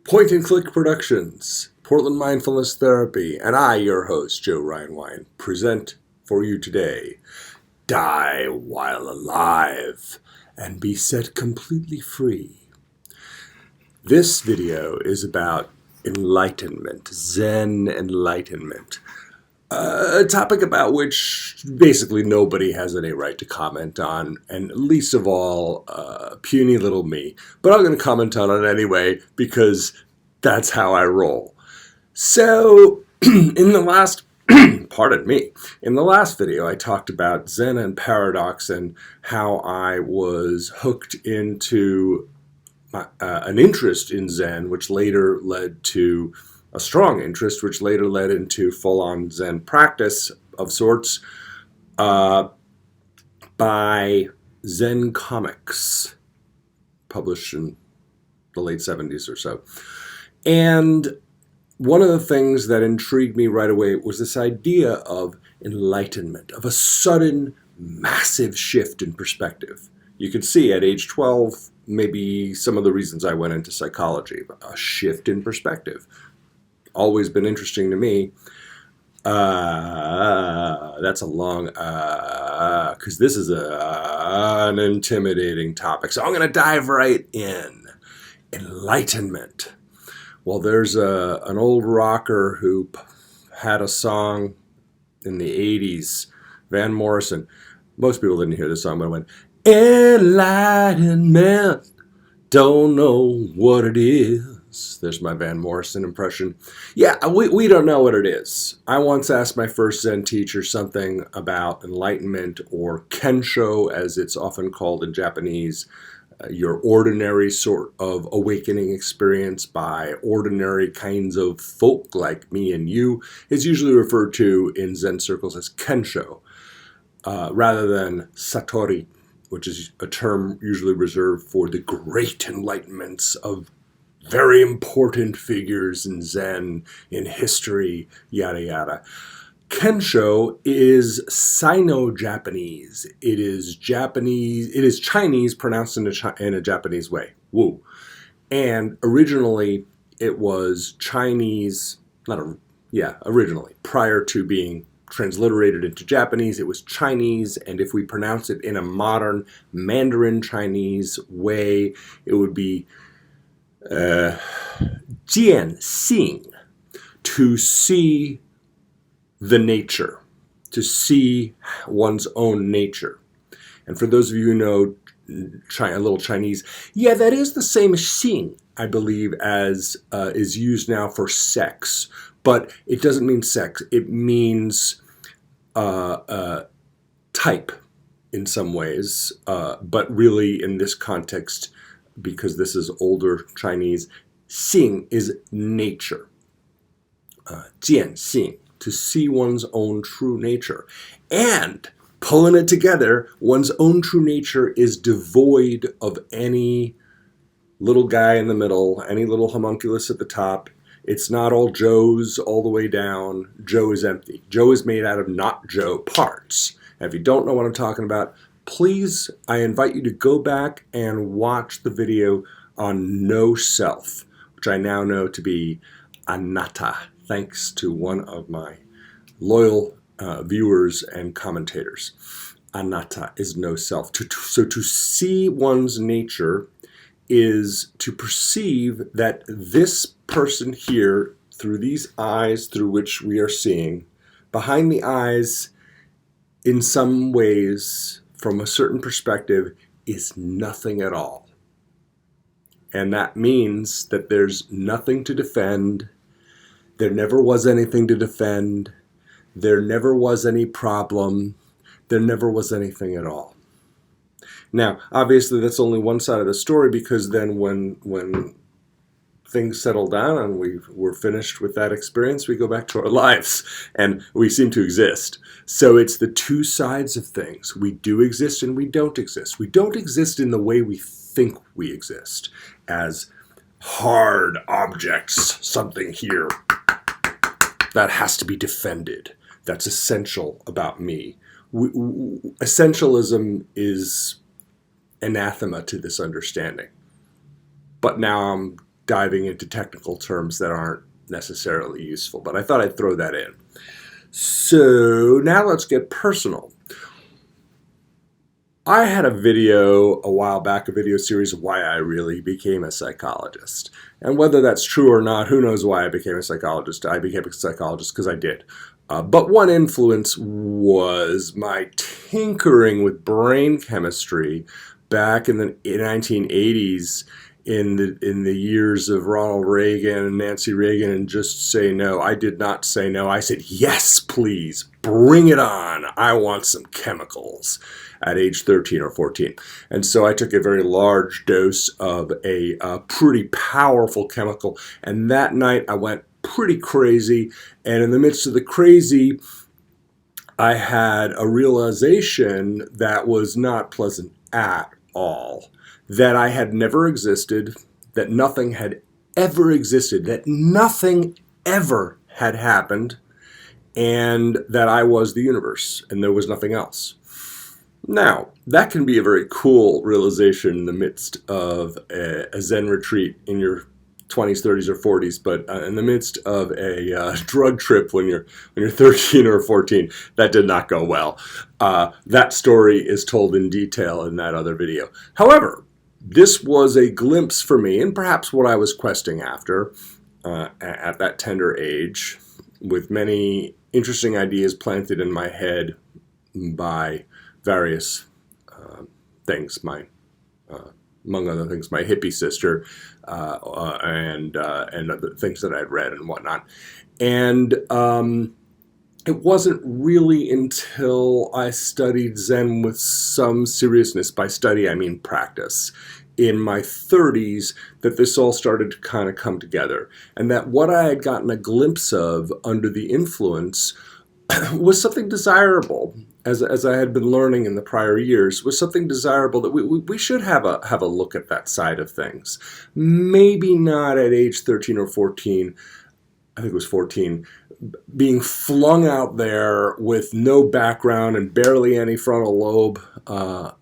Point and Click Productions, Portland Mindfulness Therapy, and I, your host, Joe Ryan Wine, present for you today, Die While Alive and Be Set Completely Free. This video is about enlightenment, Zen enlightenment, a topic about which basically nobody has any right to comment on, and least of all, puny little me. But I'm going to comment on it anyway, because that's how I roll. So, in the last, in the last video I talked about Zen and paradox and how I was hooked into an interest in Zen, which later led to a strong interest, which later led into full-on Zen practice of sorts, by Zen Comics, published in the late 70s or so. And one of the things that intrigued me right away was this idea of enlightenment, of a sudden, massive shift in perspective. You can see at age 12, maybe some of the reasons I went into psychology, a shift in perspective. Always been interesting to me. That's a long because this is an intimidating topic. So I'm going to dive right in. Enlightenment. Well, there's an old rocker who had a song in the 80s, Van Morrison. Most people didn't hear this song, but it went, Enlightenment, don't know what it is. There's my Van Morrison impression. Yeah, we don't know what it is. I once asked my first Zen teacher something about enlightenment, or Kensho, as it's often called in Japanese, your ordinary sort of awakening experience by ordinary kinds of folk like me and you, is usually referred to in Zen circles as Kensho, rather than Satori, which is a term usually reserved for the great enlightenments of very important figures in Zen, in history, yada yada. Kensho is Sino-Japanese. It is Chinese pronounced in a Japanese way. Woo. And originally it was Chinese, originally, prior to being transliterated into Japanese, it was Chinese, and if we pronounce it in a modern Mandarin Chinese way, it would be Jian Xing, to see the nature, to see one's own nature. And for those of you who know a little Chinese, yeah, that is the same Xing, I believe, as is used now for sex. But it doesn't mean sex. It means type in some ways. But really, in this context, because this is older Chinese, Xing is nature. Jian Xing, to see one's own true nature. And pulling it together, one's own true nature is devoid of any little guy in the middle, any little homunculus at the top. It's not all Joes all the way down. Joe is empty. Joe is made out of not Joe parts. And if you don't know what I'm talking about, please, I invite you to go back and watch the video on no self, which I now know to be anatta, thanks to one of my loyal viewers and commentators. Anatta is no self. So to see one's nature is to perceive that this person here, through these eyes through which we are seeing, behind the eyes, in some ways, from a certain perspective, is nothing at all. And that means that there's nothing to defend. There never was anything to defend. There never was any problem. There never was anything at all. Now, obviously, that's only one side of the story, because then when things settle down and we're finished with that experience, we go back to our lives and we seem to exist. So it's the two sides of things. We do exist and we don't exist. We don't exist in the way we think we exist, as hard objects, something here that has to be defended. That's essential about me. Essentialism is anathema to this understanding. But now I'm diving into technical terms that aren't necessarily useful, but I thought I'd throw that in. So now let's get personal. I had a video a while back, a video series of why I really became a psychologist. And whether that's true or not, who knows why I became a psychologist. I became a psychologist because I did. But one influence was my tinkering with brain chemistry back in the 1980s, in the years of Ronald Reagan and Nancy Reagan and Just Say No. I did not say no. I said, yes, please, bring it on. I want some chemicals at age 13 or 14. And so I took a very large dose of a pretty powerful chemical. And that night I went pretty crazy. And in the midst of the crazy, I had a realization that was not pleasant at all. That I had never existed, that nothing had ever existed, that nothing ever had happened, and that I was the universe and there was nothing else. Now, that can be a very cool realization in the midst of a Zen retreat in your 20s, 30s, or 40s, but in the midst of a drug trip when you're 13 or 14, that did not go well. That story is told in detail in that other video. However, this was a glimpse for me, and perhaps what I was questing after at that tender age, with many interesting ideas planted in my head by various things, among other things, my hippie sister, and other things that I'd read and whatnot. And it wasn't really until I studied Zen with some seriousness, by study I mean practice, in my 30s, that this all started to kind of come together. And that what I had gotten a glimpse of under the influence was something desirable, as I had been learning in the prior years, was something desirable that we should have a look at that side of things. Maybe not at age 13 or 14, I think it was 14, being flung out there with no background and barely any frontal lobe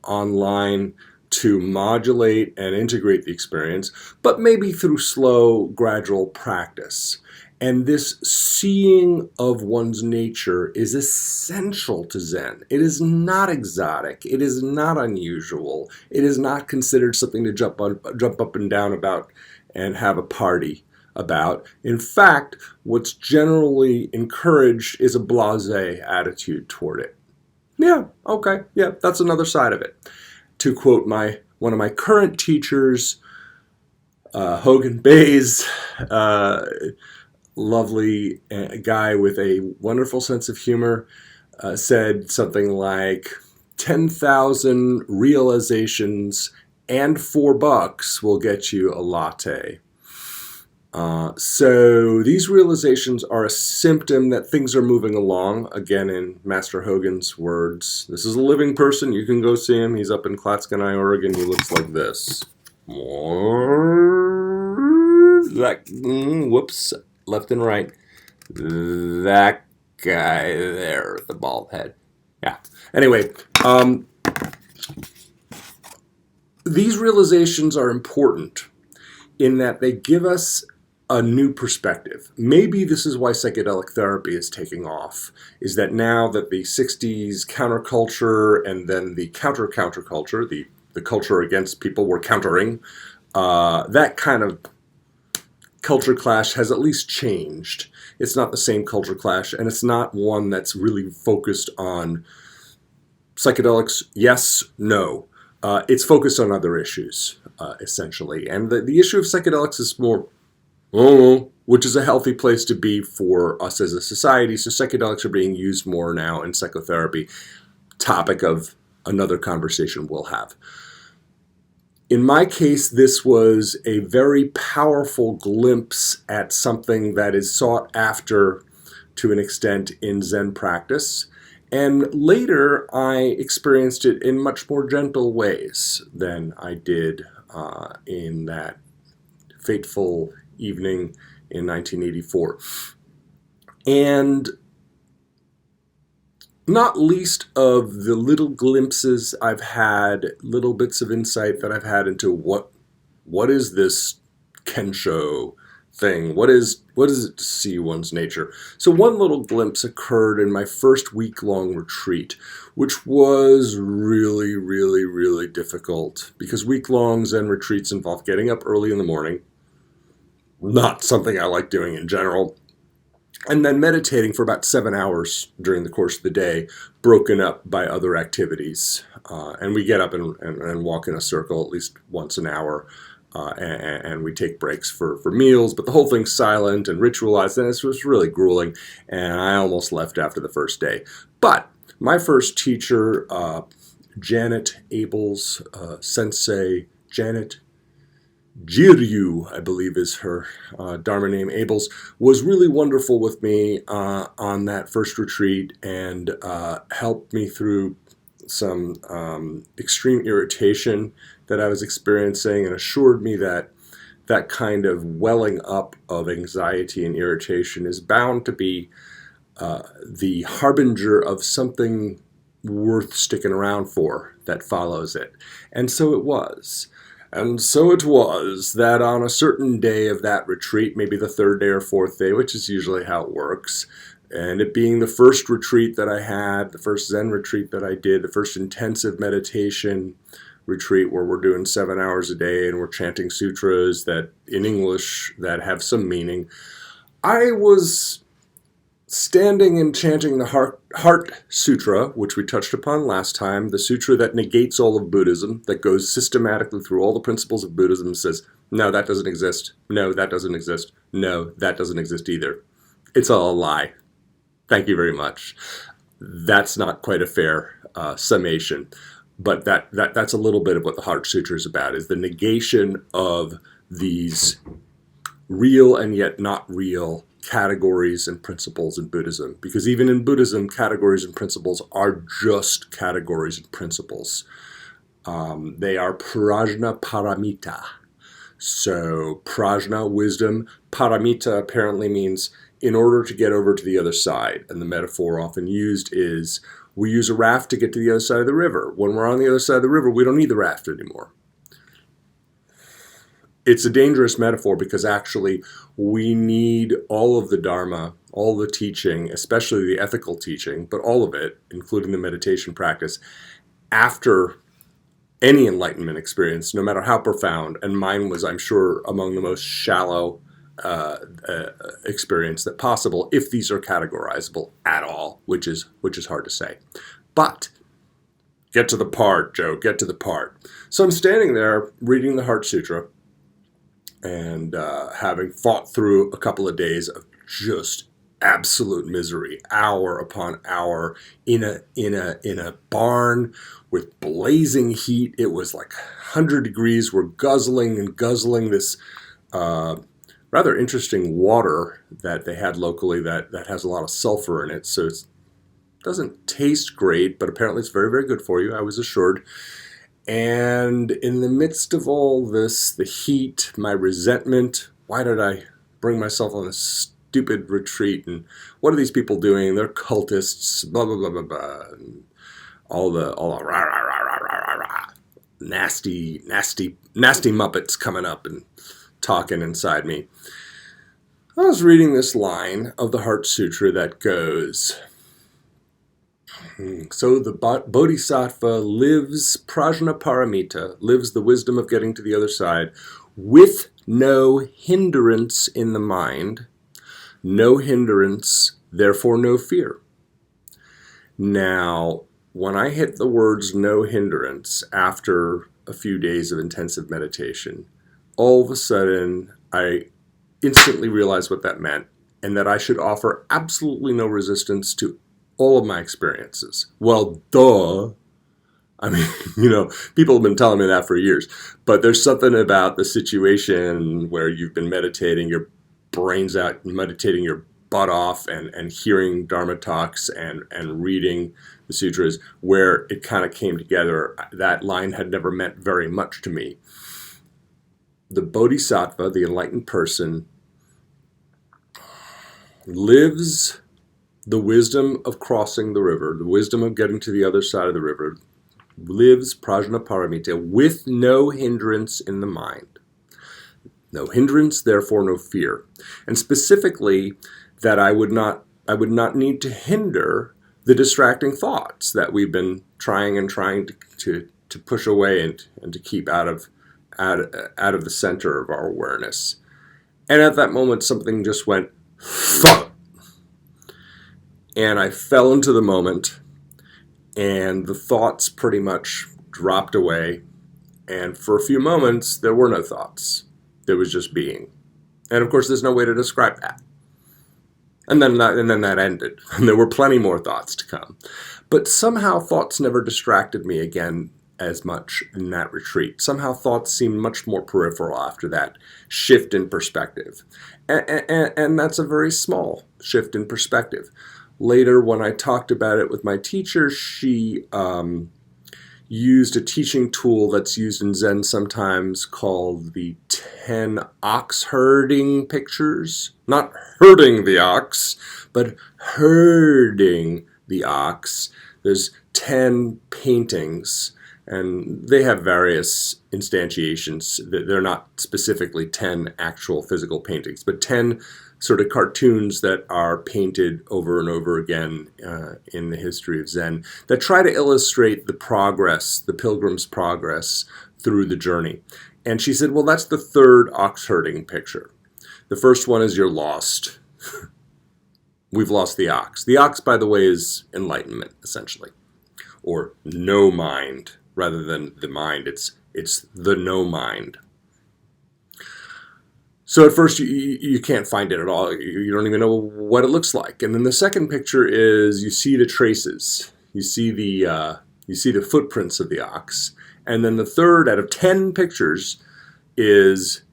online to modulate and integrate the experience, but maybe through slow, gradual practice. And this seeing of one's nature is essential to Zen. It is not exotic. It is not unusual. It is not considered something to jump up and down about and have a party about. In fact, what's generally encouraged is a blasé attitude toward it. Yeah, okay, yeah, that's another side of it. To quote one of my current teachers, Hogan Bayes, lovely guy with a wonderful sense of humor, said something like, 10,000 realizations and $4 will get you a latte. So these realizations are a symptom that things are moving along. Again, in Master Hogan's words, this is a living person. You can go see him. He's up in Clatskanie, Oregon. He looks like this. Whoops, left and right. That guy there with the bald head. Yeah. Anyway, these realizations are important in that they give us a new perspective. Maybe this is why psychedelic therapy is taking off, is that now that the 60s counterculture and then the counterculture, the culture against people we're countering, that kind of culture clash has at least changed. It's not the same culture clash, and it's not one that's really focused on psychedelics, yes, no. It's focused on other issues, essentially. And the issue of psychedelics is more, which is a healthy place to be for us as a society. So psychedelics are being used more now in psychotherapy. Topic of another conversation we'll have. In my case, this was a very powerful glimpse at something that is sought after to an extent in Zen practice. And later, I experienced it in much more gentle ways than I did in that fateful evening in 1984. And not least of the little glimpses I've had, little bits of insight that I've had into what is this Kensho thing. What is it to see one's nature? So one little glimpse occurred in my first week-long retreat, which was really, really, really difficult because week-long Zen retreats involve getting up early in the morning, not something I like doing in general, and then meditating for about 7 hours during the course of the day, broken up by other activities. And we get up and walk in a circle at least once an hour. And we take breaks for meals, but the whole thing's silent and ritualized, and it was really grueling, and I almost left after the first day. But my first teacher, Janet Abels, Sensei Janet Jiryu, I believe is her Dharma name, Abels, was really wonderful with me on that first retreat and helped me through some extreme irritation that I was experiencing and assured me that that kind of welling up of anxiety and irritation is bound to be the harbinger of something worth sticking around for that follows it. And so it was. And so it was that on a certain day of that retreat, maybe the third day or fourth day, which is usually how it works, and it being the first retreat that I had, the first Zen retreat that I did, the first intensive meditation retreat where we're doing 7 hours a day and we're chanting sutras that in English that have some meaning, I was standing and chanting the Heart Sutra, which we touched upon last time, the sutra that negates all of Buddhism, that goes systematically through all the principles of Buddhism and says, no, that doesn't exist. No, that doesn't exist. No, that doesn't exist either. It's all a lie. Thank you very much. That's not quite a fair summation, but that's a little bit of what the Heart Sutra is about, is the negation of these real and yet not real categories and principles in Buddhism. Because even in Buddhism, categories and principles are just categories and principles. They are prajna paramita. So prajna, wisdom, paramita apparently means in order to get over to the other side. And the metaphor often used is we use a raft to get to the other side of the river. When we're on the other side of the river, we don't need the raft anymore. It's a dangerous metaphor because actually we need all of the Dharma, all the teaching, especially the ethical teaching, but all of it, including the meditation practice, after any enlightenment experience, no matter how profound, and mine was, I'm sure, among the most shallow experience that possible, if these are categorizable at all, which is hard to say. But get to the part, Joe, get to the part. So I'm standing there reading the Heart Sutra and having fought through a couple of days of just absolute misery, hour upon hour in a barn with blazing heat. It was like 100 degrees. We're guzzling this rather interesting water that they had locally that has a lot of sulfur in it. So it doesn't taste great, but apparently it's very, very good for you, I was assured. And in the midst of all this, the heat, my resentment, why did I bring myself on this stupid retreat? And what are these people doing? They're cultists, blah, blah, blah, blah, blah. And all the rah, rah, rah, rah, rah, rah, nasty Muppets coming up and talking inside me. I was reading this line of the Heart Sutra that goes, so the Bodhisattva lives prajna paramita, lives the wisdom of getting to the other side, with no hindrance in the mind. No hindrance, therefore no fear. Now, when I hit the words no hindrance after a few days of intensive meditation, all of a sudden I instantly realized what that meant, and that I should offer absolutely no resistance to all of my experiences. Well, duh. I mean, people have been telling me that for years. But there's something about the situation where you've been meditating your brains out, meditating your butt off, and hearing Dharma talks and reading the sutras, where it kind of came together. That line had never meant very much to me. The Bodhisattva, the enlightened person, lives the wisdom of crossing the river, the wisdom of getting to the other side of the river, lives prajna paramita with no hindrance in the mind. No hindrance, therefore no fear. And specifically, that I would not need to hinder the distracting thoughts that we've been trying to push away and to keep out of the center of our awareness. And at that moment, something just went thump, and I fell into the moment, and the thoughts pretty much dropped away. And for a few moments, there were no thoughts. There was just being. And of course, there's no way to describe that. And then that ended. And there were plenty more thoughts to come. But somehow thoughts never distracted me again as much in that retreat. Somehow thoughts seemed much more peripheral after that shift in perspective. And that's a very small shift in perspective. Later, when I talked about it with my teacher, she used a teaching tool that's used in Zen sometimes called the 10 ox herding pictures. Not herding the ox, but herding the ox. There's 10 paintings, and they have various instantiations. They're not specifically 10 actual physical paintings, but 10 sort of cartoons that are painted over and over again in the history of Zen that try to illustrate the progress, the pilgrim's progress through the journey. And she said, well, that's the third ox herding picture. The first one is you're lost. We've lost the ox. The ox, by the way, is enlightenment, essentially, or no mind rather than the mind. It's the no mind. So at first you can't find it at all. You don't even know what it looks like. And then the second picture is you see the traces. You see the footprints of the ox. And then the third out of 10 pictures is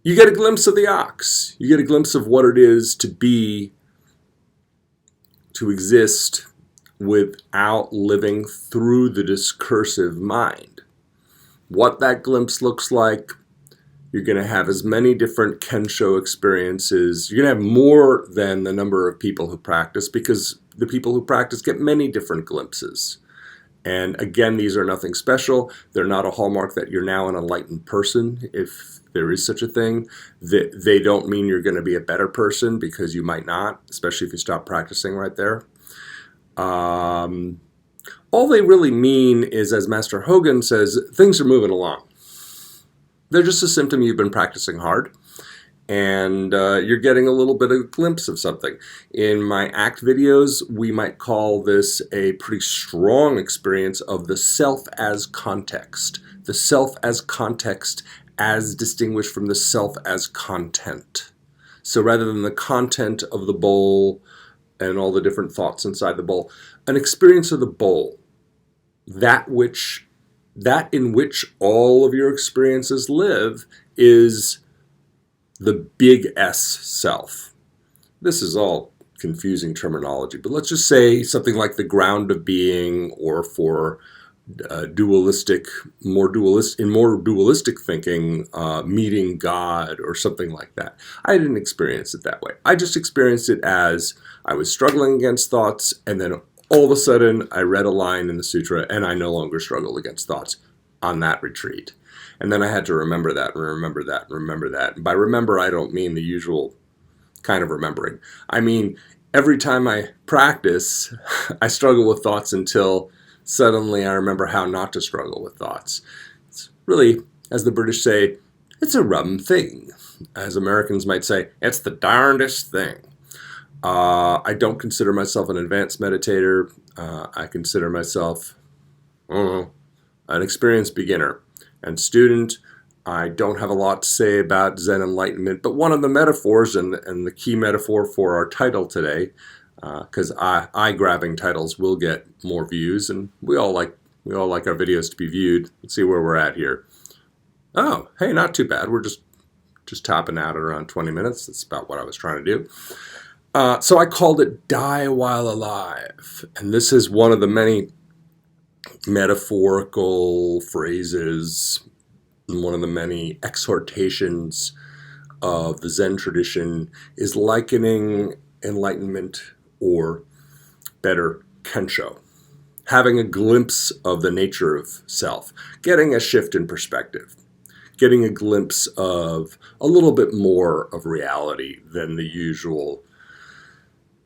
you get a glimpse of the ox. You get a glimpse of what it is to be, to exist without living through the discursive mind. What that glimpse looks like. You're going to have as many different Kensho experiences. You're going to have more than the number of people who practice, because the people who practice get many different glimpses. And again, these are nothing special. They're not a hallmark that you're now an enlightened person, if there is such a thing. They don't mean you're going to be a better person, because you might not, especially if you stop practicing right there. All they really mean is, as Master Hogan says, things are moving along. They're just a symptom you've been practicing hard, and you're getting a little bit of a glimpse of something. In my ACT videos, we might call this a pretty strong experience of the self as context. The self as context as distinguished from the self as content. So rather than the content of the bowl and all the different thoughts inside the bowl, an experience of the bowl, that in which all of your experiences live, is the big S self. This is all confusing terminology, but let's just say something like the ground of being, or for more dualistic thinking, meeting God, or something like that. I didn't experience it that way. I just experienced it as I was struggling against thoughts, and then all of a sudden, I read a line in the sutra, and I no longer struggled against thoughts on that retreat. And then I had to remember that, and remember that, and remember that. And by remember, I don't mean the usual kind of remembering. I mean, every time I practice, I struggle with thoughts until suddenly I remember how not to struggle with thoughts. It's really, as the British say, it's a rum thing. As Americans might say, it's the darndest thing. I don't consider myself an advanced meditator. I consider myself, an experienced beginner and student. I don't have a lot to say about Zen Enlightenment, but one of the metaphors and the key metaphor for our title today, because eye-grabbing titles will get more views, and we all like our videos to be viewed. Let's see where we're at here. Oh, hey, not too bad. We're just topping out at around 20 minutes. That's about what I was trying to do. So I called it Die While Alive, and this is one of the many metaphorical phrases, one of the many exhortations of the Zen tradition, is likening enlightenment, or better, Kensho, having a glimpse of the nature of self, getting a shift in perspective, getting a glimpse of a little bit more of reality than the usual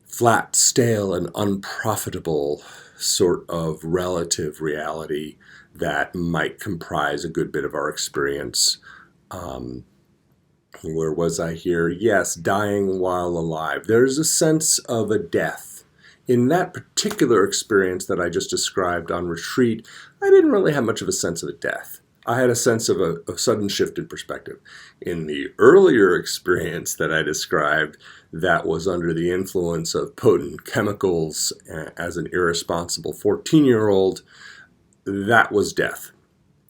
flat, stale, and unprofitable sort of relative reality that might comprise a good bit of our experience. Where was I here? Yes, dying while alive. There's a sense of a death. In that particular experience that I just described on retreat, I didn't really have much of a sense of a death. I had a sense of a sudden shift in perspective. In the earlier experience that I described, that was under the influence of potent chemicals as an irresponsible 14-year-old, that was death.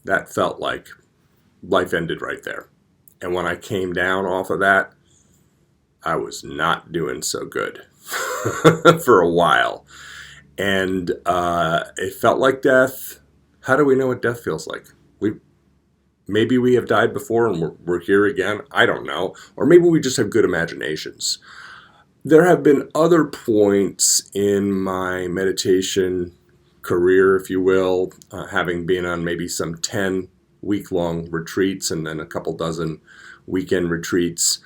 That felt like life ended right there. And when I came down off of that, I was not doing so good for a while. And it felt like death. How do we know what death feels like? Maybe we have died before and we're here again. I don't know. Or maybe we just have good imaginations. There have been other points in my meditation career, if you will, having been on maybe some 10 week-long retreats and then a couple dozen weekend retreats.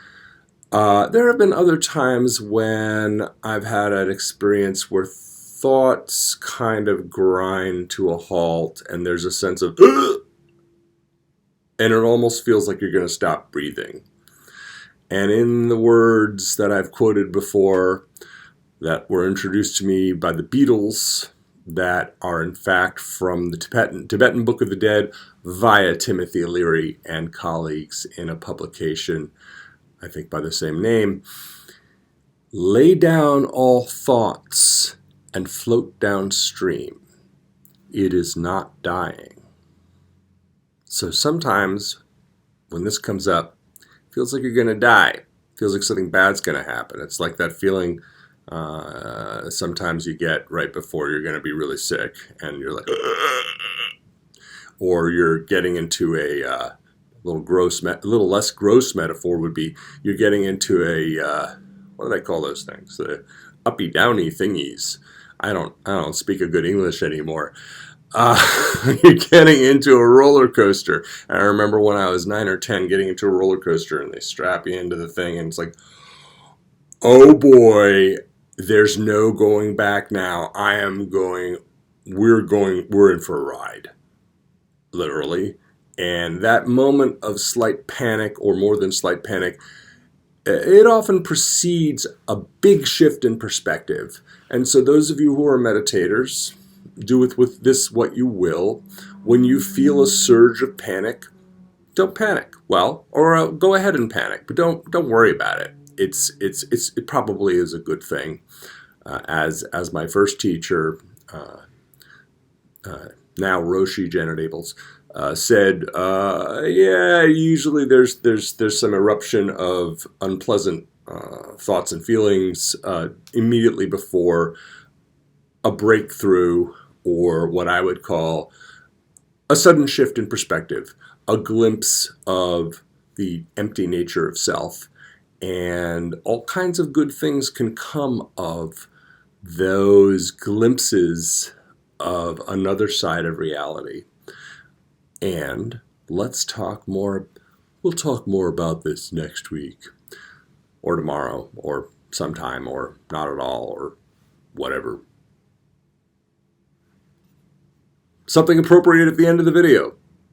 There have been other times when I've had an experience where thoughts kind of grind to a halt and there's a sense of ugh! And it almost feels like you're going to stop breathing. And in the words that I've quoted before that were introduced to me by the Beatles, that are in fact from the Tibetan Book of the Dead via Timothy Leary and colleagues in a publication, I think by the same name, lay down all thoughts and float downstream. It is not dying. So sometimes when this comes up, it feels like you're going to die. It feels like something bad's going to happen. It's like that feeling sometimes you get right before you're going to be really sick and you're like, or you're getting into a little less gross metaphor would be you're getting into a, what do they call those things? The uppy downy thingies. I don't speak a good English anymore. You're getting into a roller coaster. I remember when I was 9 or 10 getting into a roller coaster and they strap you into the thing and it's like, oh boy, there's no going back now. We're in for a ride. Literally. And that moment of slight panic or more than slight panic, it often precedes a big shift in perspective. And so those of you who are meditators, do with this what you will. When you feel a surge of panic, don't panic. Well, or go ahead and panic, but don't worry about it. It probably is a good thing. As my first teacher, now Roshi Janet Abels, said, yeah, usually there's some eruption of unpleasant thoughts and feelings immediately before a breakthrough, or what I would call a sudden shift in perspective, a glimpse of the empty nature of self. And all kinds of good things can come of those glimpses of another side of reality. And we'll talk more about this next week, or tomorrow, or sometime, or not at all, or whatever. Something appropriate at the end of the video.